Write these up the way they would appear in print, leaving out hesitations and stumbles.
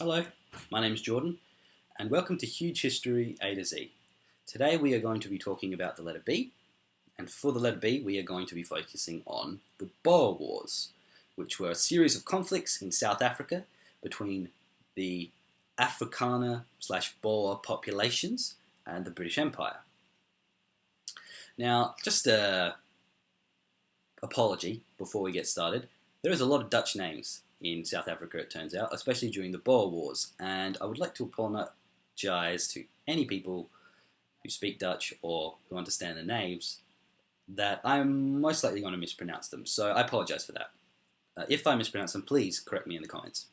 Hello, my name is Jordan, and welcome to Huge History A to Z. Today we are going to be talking about the letter B, and for the letter B we are going to be focusing on the Boer Wars, which were a series of conflicts in South Africa between the Afrikaner/Boer populations and the British Empire. Now, just a apology before we get started. There is a lot of Dutch names in South Africa, it turns out, especially during the Boer Wars, and I would like to apologise to any people who speak Dutch or who understand the names that I'm most likely going to mispronounce them, so I apologise for that. If I mispronounce them, please correct me in the comments.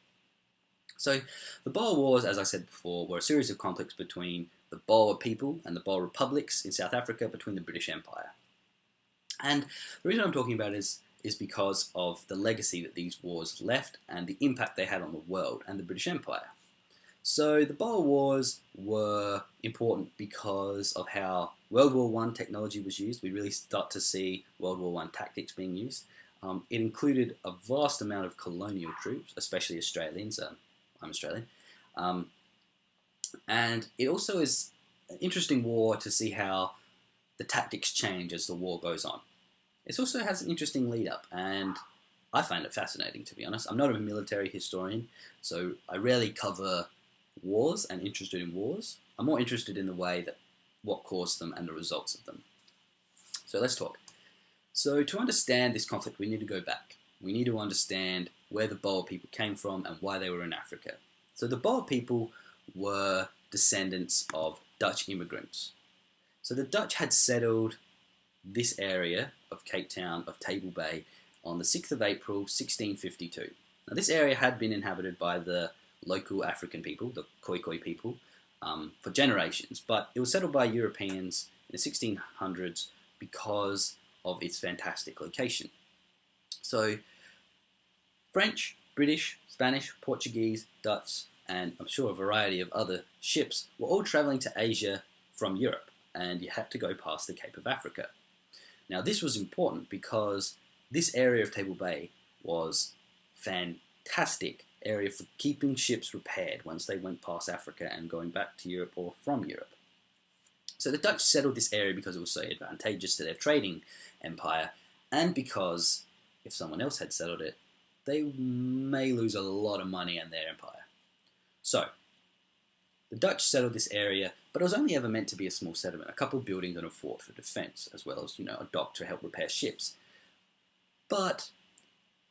So, the Boer Wars, as I said before, were a series of conflicts between the Boer people and the Boer republics in South Africa between the British Empire. And the reason I'm talking about is because of the legacy that these wars left and the impact they had on the world and the British Empire. So the Boer Wars were important because of how World War I technology was used. We really start to see World War I tactics being used. It included a vast amount of colonial troops, especially Australians. I'm Australian. And it also is an interesting war to see how the tactics change as the war goes on. It also has an interesting lead-up, and I find it fascinating, to be honest. I'm not a military historian, so I rarely cover wars and interested in wars. I'm more interested in the way that what caused them and the results of them. So let's talk. So to understand this conflict, we need to go back. We need to understand where the Boer people came from and why they were in Africa. So the Boer people were descendants of Dutch immigrants. So the Dutch had settled this area of Cape Town, of Table Bay, on the 6th of April, 1652. Now, this area had been inhabited by the local African people, the Khoi people, for generations, but it was settled by Europeans in the 1600s because of its fantastic location. So, French, British, Spanish, Portuguese, Dutch, and I'm sure a variety of other ships were all travelling to Asia from Europe, and you had to go past the Cape of Africa. Now, this was important because this area of Table Bay was fantastic area for keeping ships repaired once they went past Africa and going back to Europe or from Europe. So the Dutch settled this area because it was so advantageous to their trading empire, and because if someone else had settled it, they may lose a lot of money in their empire. So, the Dutch settled this area, but it was only ever meant to be a small settlement, a couple of buildings and a fort for defence, as well as, a dock to help repair ships. But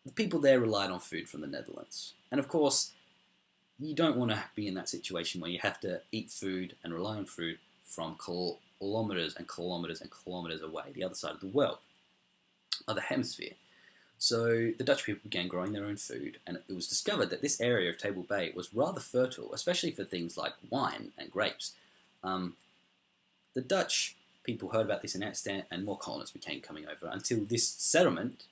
the people there relied on food from the Netherlands. And of course, you don't want to be in that situation where you have to eat food and rely on food from kilometres and kilometres and kilometres away, the other side of the world, other hemisphere. So the Dutch people began growing their own food, and it was discovered that this area of Table Bay was rather fertile, especially for things like wine and grapes. The Dutch people heard about this in Amsterdam, and more colonists began coming over until this settlement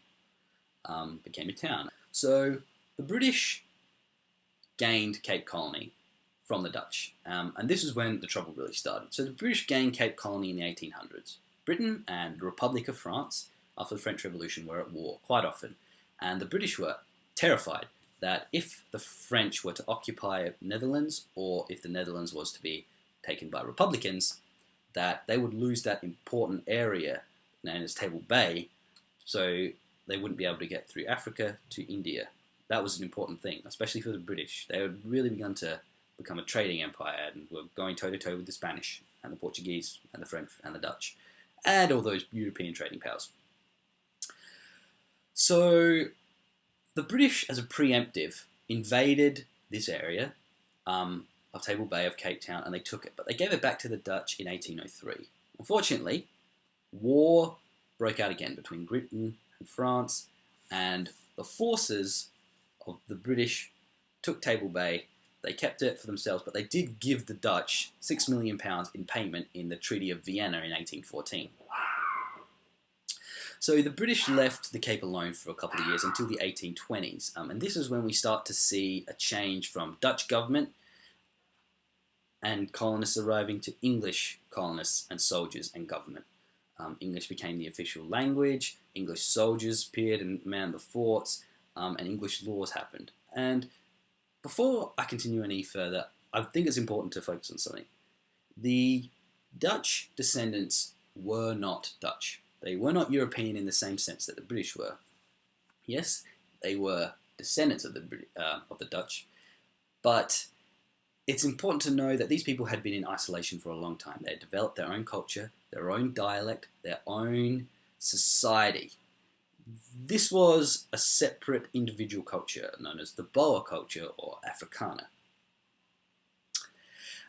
became a town. So the British gained Cape Colony from the Dutch, and this is when the trouble really started. So the British gained Cape Colony in the 1800s. Britain and the Republic of France, after the French Revolution, were at war quite often, and the British were terrified that if the French were to occupy Netherlands, or if the Netherlands was to be taken by Republicans, that they would lose that important area known as Table Bay, so they wouldn't be able to get through Africa to India. That was an important thing, especially for the British. They had really begun to become a trading empire and were going toe-to-toe with the Spanish and the Portuguese and the French and the Dutch and all those European trading powers. So the British, as a preemptive, invaded this area of Table Bay of Cape Town, and they took it, but they gave it back to the Dutch in 1803. Unfortunately, war broke out again between Britain and France, and the forces of the British took Table Bay. They kept it for themselves, but they did give the Dutch £6 million in payment in the Treaty of Vienna in 1814. So the British left the Cape alone for a couple of years until the 1820s, and this is when we start to see a change from Dutch government and colonists arriving to English colonists and soldiers and government. English became the official language, English soldiers appeared and manned the forts, and English laws happened. And Before I continue any further, I think it's important to focus on something. The Dutch descendants were not Dutch. They were not European in the same sense that the British were. Yes, they were descendants of the Dutch, but it's important to know that these people had been in isolation for a long time. They had developed their own culture, their own dialect, their own society. This was a separate individual culture known as the Boer culture or Afrikaner.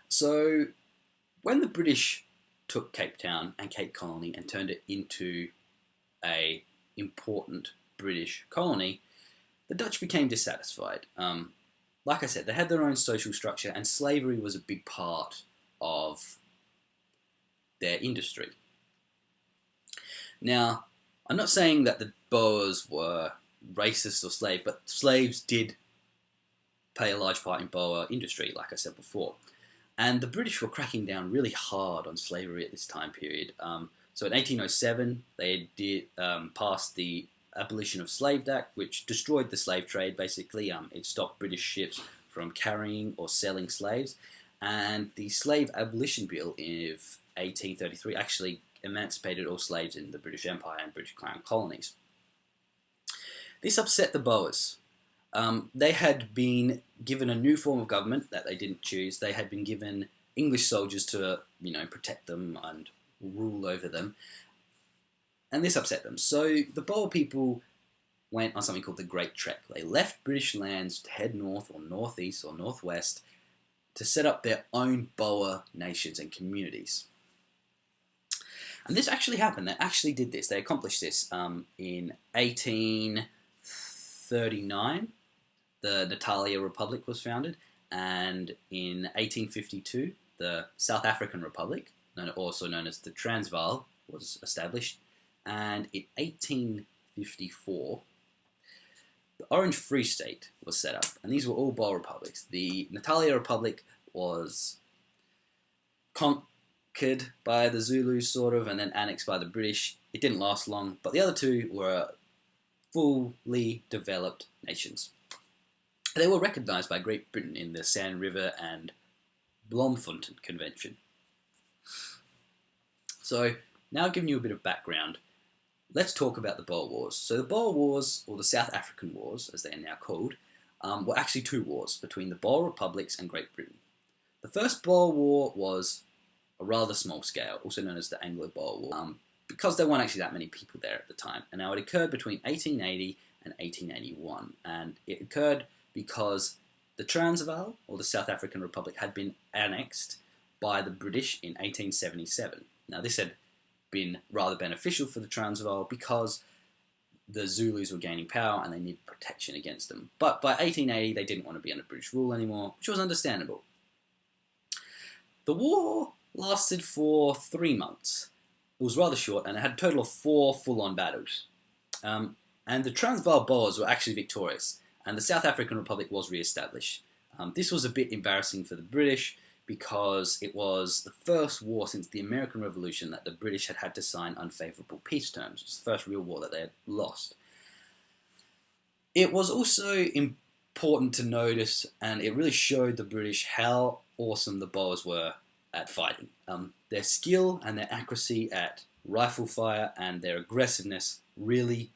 So when the British took Cape Town and Cape Colony and turned it into an important British colony, the Dutch became dissatisfied. Like I said, they had their own social structure, and slavery was a big part of their industry. Now, I'm not saying that the Boers were racist or slave, but slaves did play a large part in Boer industry, like I said before. And the British were cracking down really hard on slavery at this time period. So in 1807, they did pass the Abolition of Slave Act, which destroyed the slave trade, basically. It stopped British ships from carrying or selling slaves. And the Slave Abolition Bill of 1833 actually emancipated all slaves in the British Empire and British Crown colonies. This upset the Boers. They had been given a new form of government that they didn't choose. They had been given English soldiers to, protect them and rule over them. And this upset them. So the Boer people went on something called the Great Trek. They left British lands to head north or northeast or northwest to set up their own Boer nations and communities. And this actually happened. They actually did this. They accomplished this in 1839. The Natalia Republic was founded. And in 1852, the South African Republic, also known as the Transvaal, was established. And in 1854, the Orange Free State was set up, and these were all Boer republics. The Natalia Republic was conquered by the Zulus, sort of, and then annexed by the British. It didn't last long, but the other two were fully developed nations. They were recognised by Great Britain in the Sand River and Bloemfontein Convention. So, now I've given you a bit of background. Let's talk about the Boer Wars. So the Boer Wars, or the South African Wars, as they are now called, were actually two wars between the Boer republics and Great Britain. The first Boer War was a rather small scale, also known as the Anglo-Boer War, because there weren't actually that many people there at the time. And now it occurred between 1880 and 1881, and it occurred because the Transvaal, or the South African Republic, had been annexed by the British in 1877. Now this had been rather beneficial for the Transvaal because the Zulus were gaining power and they needed protection against them. But by 1880, they didn't want to be under British rule anymore, which was understandable. The war lasted for 3 months. It was rather short, and it had a total of 4 full-on battles. And the Transvaal Boers were actually victorious, and the South African Republic was re-established. This was a bit embarrassing for the British, because it was the first war since the American Revolution that the British had had to sign unfavourable peace terms. It was the first real war that they had lost. It was also important to notice, and it really showed the British how awesome the Boers were at fighting. Their skill and their accuracy at rifle fire and their aggressiveness really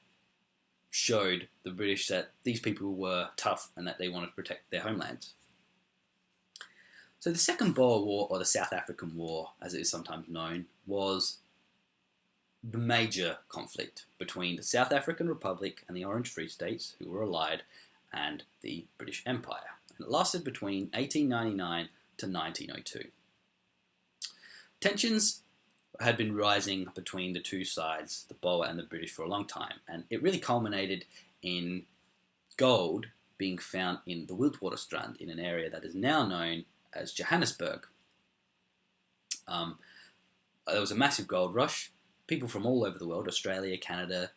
showed the British that these people were tough and that they wanted to protect their homelands. So the Second Boer War, or the South African War, as it is sometimes known, was the major conflict between the South African Republic and the Orange Free States, who were allied, and the British Empire. And it lasted between 1899 to 1902. Tensions had been rising between the two sides, the Boer and the British, for a long time, and it really culminated in gold being found in the Witwatersrand, in an area that is now known as Johannesburg. There was a massive gold rush. People from all over the world, Australia, Canada,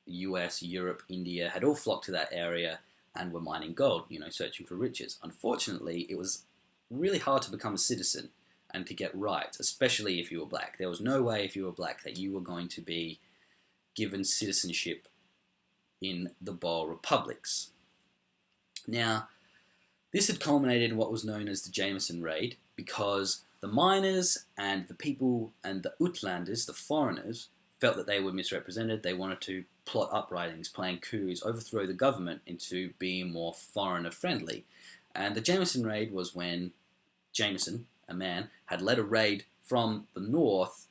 US, Europe, India, had all flocked to that area and were mining gold, searching for riches. Unfortunately, it was really hard to become a citizen and to get rights, especially if you were black. There was no way, if you were black, that you were going to be given citizenship in the Boer republics. Now, This had culminated in what was known as the Jameson Raid because the miners and the people and the Uitlanders, the foreigners, felt that they were misrepresented. They wanted to plot uprisings, plan coups, overthrow the government into being more foreigner friendly. And the Jameson Raid was when Jameson, a man, had led a raid from the north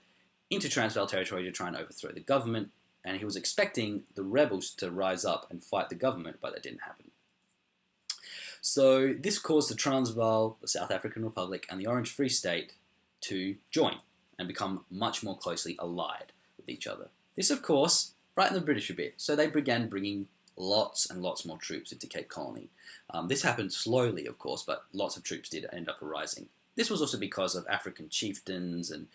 into Transvaal territory to try and overthrow the government, and he was expecting the rebels to rise up and fight the government, but that didn't happen. So this caused the Transvaal, the South African Republic, and the Orange Free State to join and become much more closely allied with each other. This, of course, frightened the British a bit, so they began bringing lots and lots more troops into Cape Colony. This happened slowly, of course, but lots of troops did end up arising. This was also because of African chieftains and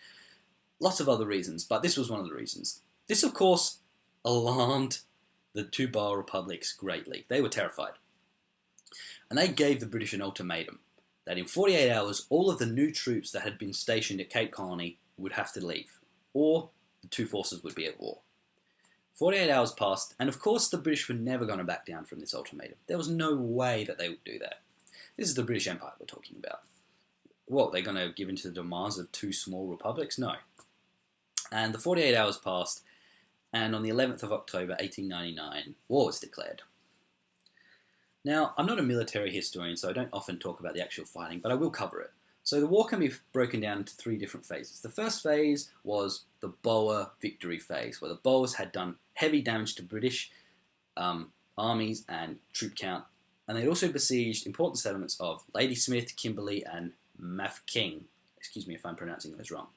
lots of other reasons, but this was one of the reasons. This, of course, alarmed the two Boer republics greatly. They were terrified. And they gave the British an ultimatum that in 48 hours, all of the new troops that had been stationed at Cape Colony would have to leave, or the two forces would be at war. 48 hours passed, and of course the British were never going to back down from this ultimatum. There was no way that they would do that. This is the British Empire we're talking about. What, they're going to give in to the demands of two small republics? No. And the 48 hours passed, and on the 11th of October 1899, war was declared. Now, I'm not a military historian, so I don't often talk about the actual fighting, but I will cover it. So the war can be broken down into three different phases. The first phase was the Boer victory phase, where the Boers had done heavy damage to British armies and troop count, and they'd also besieged important settlements of Ladysmith, Kimberley, and Mafeking. Excuse me if I'm pronouncing those wrong.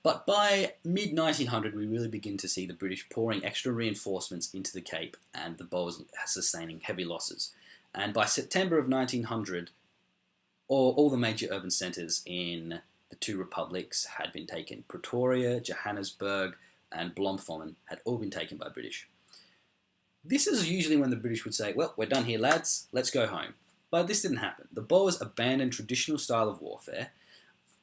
But by mid-1900, we really begin to see the British pouring extra reinforcements into the Cape and the Boers sustaining heavy losses. And by September of 1900, all the major urban centres in the two republics had been taken. Pretoria, Johannesburg, and Bloemfontein had all been taken by British. This is usually when the British would say, well, we're done here, lads, let's go home. But this didn't happen. The Boers abandoned traditional style of warfare,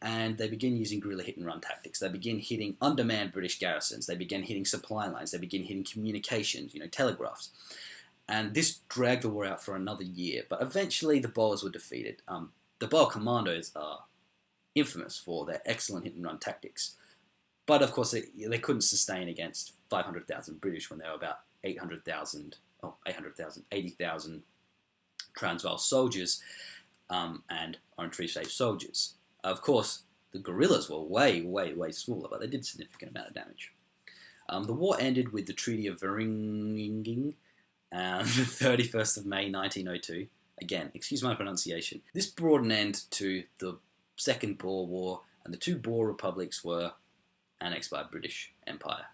and they begin using guerrilla hit-and-run tactics. They begin hitting undermanned British garrisons. They begin hitting supply lines. They begin hitting communications, telegraphs. And this dragged the war out for another year. But eventually the Boers were defeated. The Boer commandos are infamous for their excellent hit-and-run tactics. But of course, they couldn't sustain against 500,000 British when they were about 80,000 Transvaal soldiers and Orange Free State soldiers. Of course, the guerrillas were way, way, way smaller, but they did a significant amount of damage. The war ended with the Treaty of Vereniging on the 31st of May 1902. Again, excuse my pronunciation. This brought an end to the Second Boer War, and the two Boer republics were annexed by British Empire.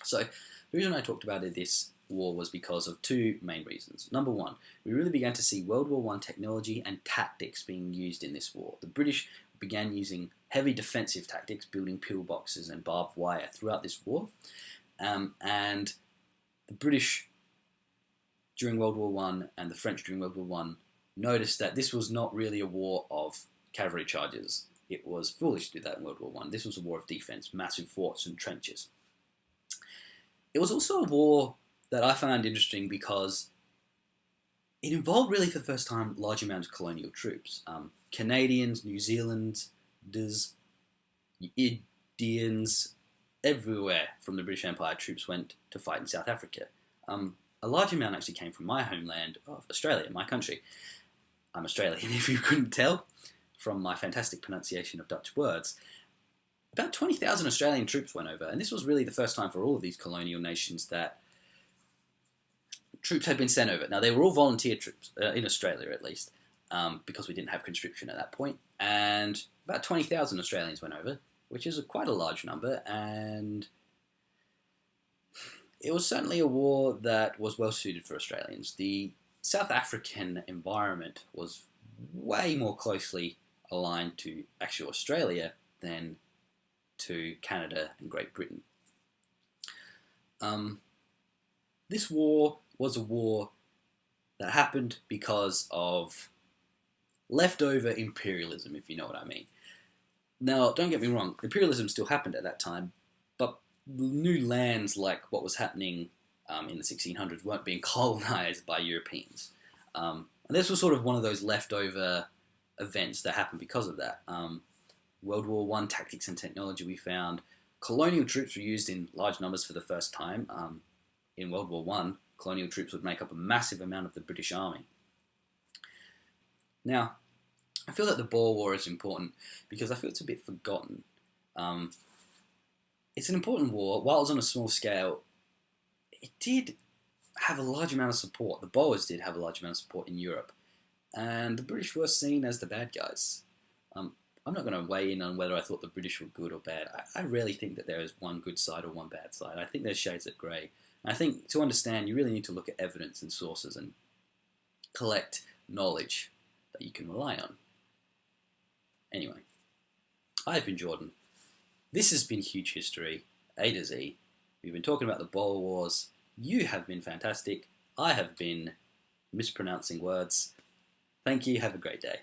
So, the reason I talked about this war was because of two main reasons. Number one, we really began to see World War I technology and tactics being used in this war. The British began using heavy defensive tactics, building pillboxes and barbed wire throughout this war. And the British during World War I and the French during World War I noticed that this was not really a war of cavalry charges. It was foolish to do that in World War I. This was a war of defense, massive forts and trenches. It was also a war that I found interesting because it involved really for the first time large amounts of colonial troops. Canadians, New Zealanders, Indians, everywhere from the British Empire troops went to fight in South Africa. A large amount actually came from my homeland of Australia, my country. I'm Australian, if you couldn't tell from my fantastic pronunciation of Dutch words. About 20,000 Australian troops went over, and this was really the first time for all of these colonial nations that troops had been sent over. Now, they were all volunteer troops, in Australia at least, because we didn't have conscription at that point. And about 20,000 Australians went over, which is quite a large number. And it was certainly a war that was well suited for Australians. The South African environment was way more closely aligned to actual Australia than to Canada and Great Britain. This war was a war that happened because of leftover imperialism, if you know what I mean. Now, don't get me wrong, imperialism still happened at that time, but new lands like what was happening in the 1600s weren't being colonized by Europeans. And this was sort of one of those leftover events that happened because of that. World War One tactics and technology, we found colonial troops were used in large numbers for the first time. In World War One, colonial troops would make up a massive amount of the British Army. Now, I feel that the Boer War is important because I feel it's a bit forgotten. It's an important war. While it was on a small scale, it did have a large amount of support. The Boers did have a large amount of support in Europe. And the British were seen as the bad guys. I'm not going to weigh in on whether I thought the British were good or bad. I rarely think that there is one good side or one bad side. I think there's shades of grey. And I think to understand, you really need to look at evidence and sources and collect knowledge that you can rely on. Anyway, I've been Jordan. This has been Huge History, A to Z. We've been talking about the Boer Wars. You have been fantastic. I have been mispronouncing words. Thank you. Have a great day.